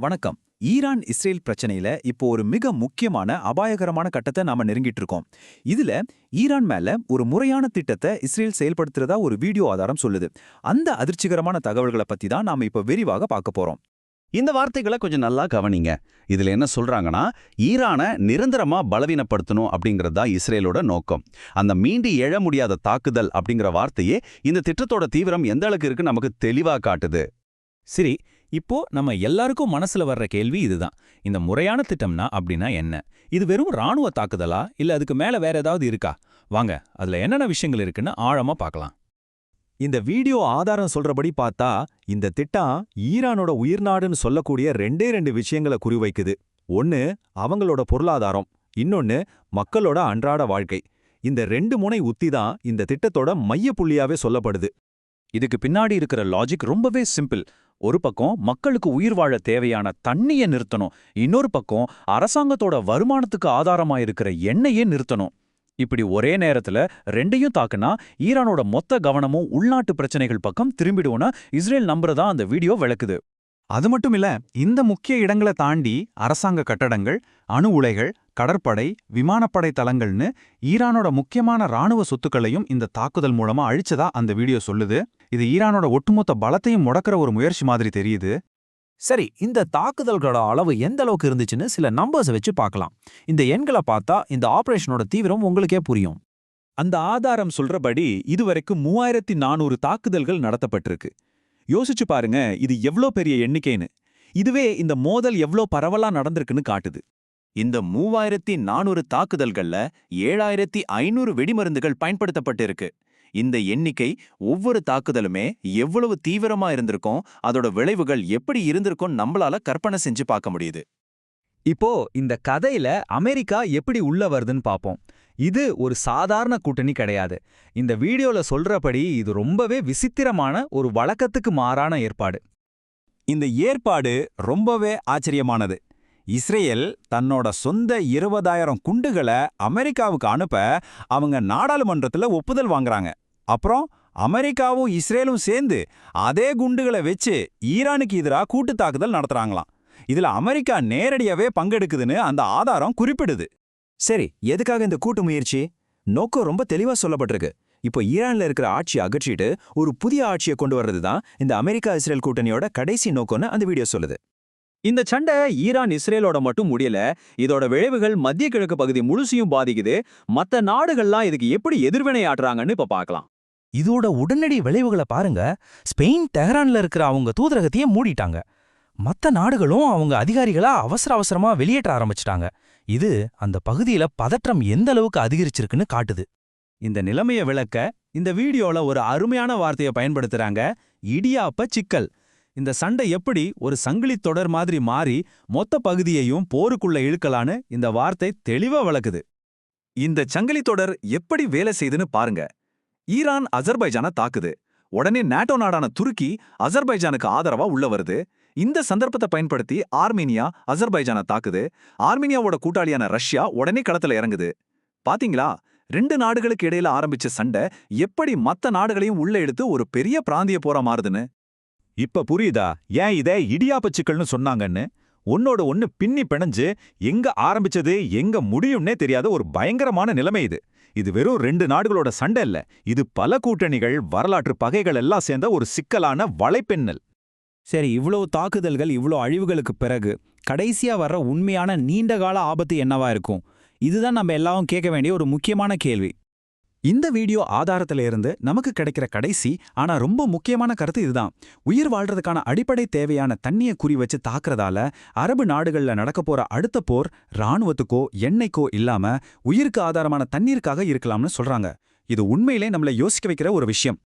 வணக்கம். Iran Israel பிரச்சனையில இப்போ ஒரு மிக முக்கியமான அபாயகரமான கட்டத்தை நாம நெருங்கிட்டு இருக்கோம். இதுல ஈரான் மேல ஒரு முறையான திட்டத்தை இஸ்ரேல் செயல்படுத்துறதா ஒரு வீடியோ ஆதாரம் சொல்லுது. அந்த அதிர்ச்சிகரமான தகவல்களை பத்தி தான் நாம இப்ப விரிவாக பார்க்க போறோம். இந்த வார்த்தைகளை கொஞ்சம் நல்லா கவனிங்க. இதுல என்ன சொல்றாங்கன்னா, ஈரானை நிரந்தரமா பலவீனப்படுத்தணும் அப்படிங்கிறது தான் இஸ்ரேலோட நோக்கம். அந்த மீண்டு எழ முடியாத தாக்குதல் அப்படிங்கிற வார்த்தையே இந்த திட்டத்தோட தீவிரம் எந்த அளவுக்கு இருக்கு நமக்கு தெளிவா காட்டுது. சரி, இப்போ நம்ம எல்லாருக்கும் மனசுல வர்ற கேள்வி இதுதான். இந்த முறையான திட்டம்னா அப்படின்னா என்ன? இது வெறும் ராணுவ தாக்குதலா இல்ல அதுக்கு மேல வேற ஏதாவது இருக்கா? வாங்க, அதுல என்னென்ன விஷயங்கள் இருக்குன்னு ஆழமா பார்க்கலாம். இந்த வீடியோ ஆதாரம் சொல்றபடி பார்த்தா இந்த திட்டம் ஈரானோட உயிர்நாடுன்னு சொல்லக்கூடிய ரெண்டு விஷயங்களை குறிவைக்குது. ஒன்னு அவங்களோட பொருளாதாரம், இன்னொன்னு மக்களோட அன்றாட வாழ்க்கை. இந்த ரெண்டு முனை உத்தி தான் இந்த திட்டத்தோட மைய புள்ளியாவே சொல்லப்படுது. இதுக்கு பின்னாடி இருக்கிற லாஜிக் ரொம்பவே சிம்பிள். ஒரு பக்கம் மக்களுக்கு உயிர் வாழ தேவையான தண்ணியை நிறுத்தணும், இன்னொரு பக்கம் அரசாங்கத்தோட வருமானத்துக்கு ஆதாரமா இருக்கிற எண்ணெயே நிறுத்தணும். இப்படி ஒரே நேரத்துல ரெண்டையும் தாக்குனா ஈரானோட மொத்த கவனமும் உள்நாட்டு பிரச்சனைகள் பக்கம் திரும்பிடுவோன்னா இஸ்ரேல் நம்புறதா அந்த வீடியோ விளக்குது. அது மட்டும் இல்ல, இந்த முக்கிய இடங்களை தாண்டி அரசாங்க கட்டடங்கள், அணு உலைகள், கடற்படை, விமானப்படை தளங்கள்னு ஈரானோட முக்கியமான ராணுவ சொத்துக்களையும் இந்த தாக்குதல் மூலமா அழிச்சதா அந்த வீடியோ சொல்லுது. இது ஈரானோட ஒட்டுமொத்த பலத்தையும் முடக்கிற ஒரு முயற்சி மாதிரி தெரியுது. சரி, இந்த தாக்குதல்களோட அளவு எந்த அளவுக்கு இருந்துச்சுன்னு சில நம்பர்ஸை வச்சு பார்க்கலாம். இந்த எண்களை பார்த்தா இந்த ஆபரேஷனோட தீவிரம் உங்களுக்கே புரியும். அந்த ஆதாரம் சொல்றபடி இதுவரைக்கும் 3400 தாக்குதல்கள் நடத்தப்பட்டிருக்கு. யோசிச்சு பாருங்க, இது எவ்ளோ பெரிய எண்ணிக்கைன்னு. இதுவே இந்த மோதல் எவ்ளோ பரவலா நடந்திருக்குன்னு காட்டுது. இந்த 3400 தாக்குதல்கள்ல 7500 வெடிமருந்துகள் பயன்படுத்தப்பட்டிருக்கு. இந்த எண்ணிக்கை ஒவ்வொரு தாக்குதலுமே எவ்வளவு தீவிரமா இருந்திருக்கும், அதோட விளைவுகள் எப்படி இருந்திருக்கும் நம்மளால கற்பனை செஞ்சு பார்க்க முடியுது. இப்போ இந்த கதையில அமெரிக்கா எப்படி உள்ள வருதுன்னு பாப்போம். இது ஒரு சாதாரண கூட்டணி கிடையாது. இந்த வீடியோல சொல்றபடி இது ரொம்பவே விசித்திரமான ஒரு வழக்கத்துக்கு மாறான ஏற்பாடு. இந்த ஏற்பாடு ரொம்பவே ஆச்சரியமானது. இஸ்ரேல் தன்னோட சொந்த 20,000 குண்டுகளை அமெரிக்காவுக்கு அனுப்ப அவங்க நாடாளுமன்றத்துல ஒப்புதல் வாங்குறாங்க. அப்புறம் அமெரிக்காவும் இஸ்ரேலும் சேர்ந்து அதே குண்டுகளை வச்சு ஈரானுக்கு எதிராக கூட்டு தாக்குதல் நடத்துறாங்களாம். இதுல அமெரிக்கா நேரடியாவே பங்கெடுக்குதுன்னு அந்த ஆதாரம் குறிப்பிடுது. சரி, எதுக்காக இந்த கூட்டு முயற்சி? நோக்கம் ரொம்ப தெளிவா சொல்லப்பட்டிருக்கு. இப்போ ஈரான்ல இருக்கிற ஆட்சியை அகற்றிட்டு ஒரு புதிய ஆட்சியை கொண்டு வர்றது தான் இந்த அமெரிக்கா இஸ்ரேல் கூட்டணியோட கடைசி நோக்கம்னு அந்த வீடியோ சொல்லுது. இந்த சண்டை ஈரான் இஸ்ரேலோட மட்டும் முடியல, இதோட விளைவுகள் மத்திய கிழக்கு பகுதி முழுசையும் பாதிக்குது. மத்த நாடுகள்லாம் இதுக்கு எப்படி எதிர்வினை ஆட்டுறாங்கன்னு இப்ப பார்க்கலாம். இதோட உடனடி விளைவுகளை பாருங்க. ஸ்பெயின் தெஹ்ரான்ல இருக்கிற அவங்க தூதரகத்தையே மூடிட்டாங்க. மத்த நாடுகளும் அவங்க அதிகாரிகளா அவசரமா வெளியேற்ற ஆரம்பிச்சிட்டாங்க. இது அந்த பகுதியில பதற்றம் எந்த அளவுக்கு அதிகரிச்சிருக்குன்னு காட்டுது. இந்த நிலைமையை விளக்க இந்த வீடியோல ஒரு அருமையான வார்த்தையை பயன்படுத்துறாங்க: இடியாப்ப சிக்கல். இந்த சண்டை எப்படி ஒரு சங்கிலி தொடர் மாதிரி மாறி மொத்த பகுதியையும் போருக்குள்ள இழுக்கலான்னு இந்த வார்த்தை தெளிவா விளக்குது. இந்த சங்கிலி தொடர் எப்படி வேலை செய்துன்னு பாருங்க. ஈரான் அசர்பைஜானை தாக்குது. உடனே நாட்டோ நாடான துருக்கி அசர்பைஜானுக்கு ஆதரவா உள்ள வருது. இந்த சந்தர்ப்பத்தை பயன்படுத்தி ஆர்மீனியா அசர்பைஜானை தாக்குது. ஆர்மீனியாவோட கூட்டாளியான ரஷ்யா உடனே களத்துல இறங்குது. பாத்தீங்களா, ரெண்டு நாடுகளுக்கு இடையில ஆரம்பிச்ச சண்டை எப்படி மத்த நாடுகளையும் உள்ள எடுத்து ஒரு பெரிய பிராந்திய போரா மாறுதுன்னு. இப்ப புரியுதா ஏன் இதை இடியாப்ப சிக்கல்னு சொன்னாங்கன்னு? ஒன்னோட ஒன்னு பின்னி பிணைஞ்சு எங்க ஆரம்பிச்சது எங்க முடியும்னே தெரியாத ஒரு பயங்கரமான நிலைமை இது. இது வெறும் ரெண்டு நாடுகளோட சண்டை இல்ல, இது பல கூட்டணிகள், வரலாற்று பகைகள் எல்லாம் சேர்ந்த ஒரு சிக்கலான வலைப்பின்னல். சரி, இவ்வளவு தாக்குதல்கள், இவ்வளோ அழிவுகளுக்கு பிறகு கடைசியா வர்ற உண்மையான நீண்டகால ஆபத்து என்னவா இருக்கும்? இதுதான் நம்ம எல்லாரும் கேட்க வேண்டிய ஒரு முக்கியமான கேள்வி. இந்த வீடியோ ஆதாரத்துல இருந்து நமக்கு கிடைக்கிற கடைசி ஆனா ரொம்ப முக்கியமான கருத்து இதுதான். உயிர் வாழ்றதுக்கான அடிப்படை தேவையான தண்ணியை குறி வச்சு தாக்குறதால அரபு நாடுகள்ல நடக்க போற அடுத்த போர் ராணுவத்துக்கோ எண்ணெய்க்கோ இல்லாம உயிருக்கு ஆதாரமான தண்ணீருக்காக இருக்கலாம்னு சொல்றாங்க. இது உண்மையிலே நம்மளை யோசிக்க வைக்கிற ஒரு விஷயம்.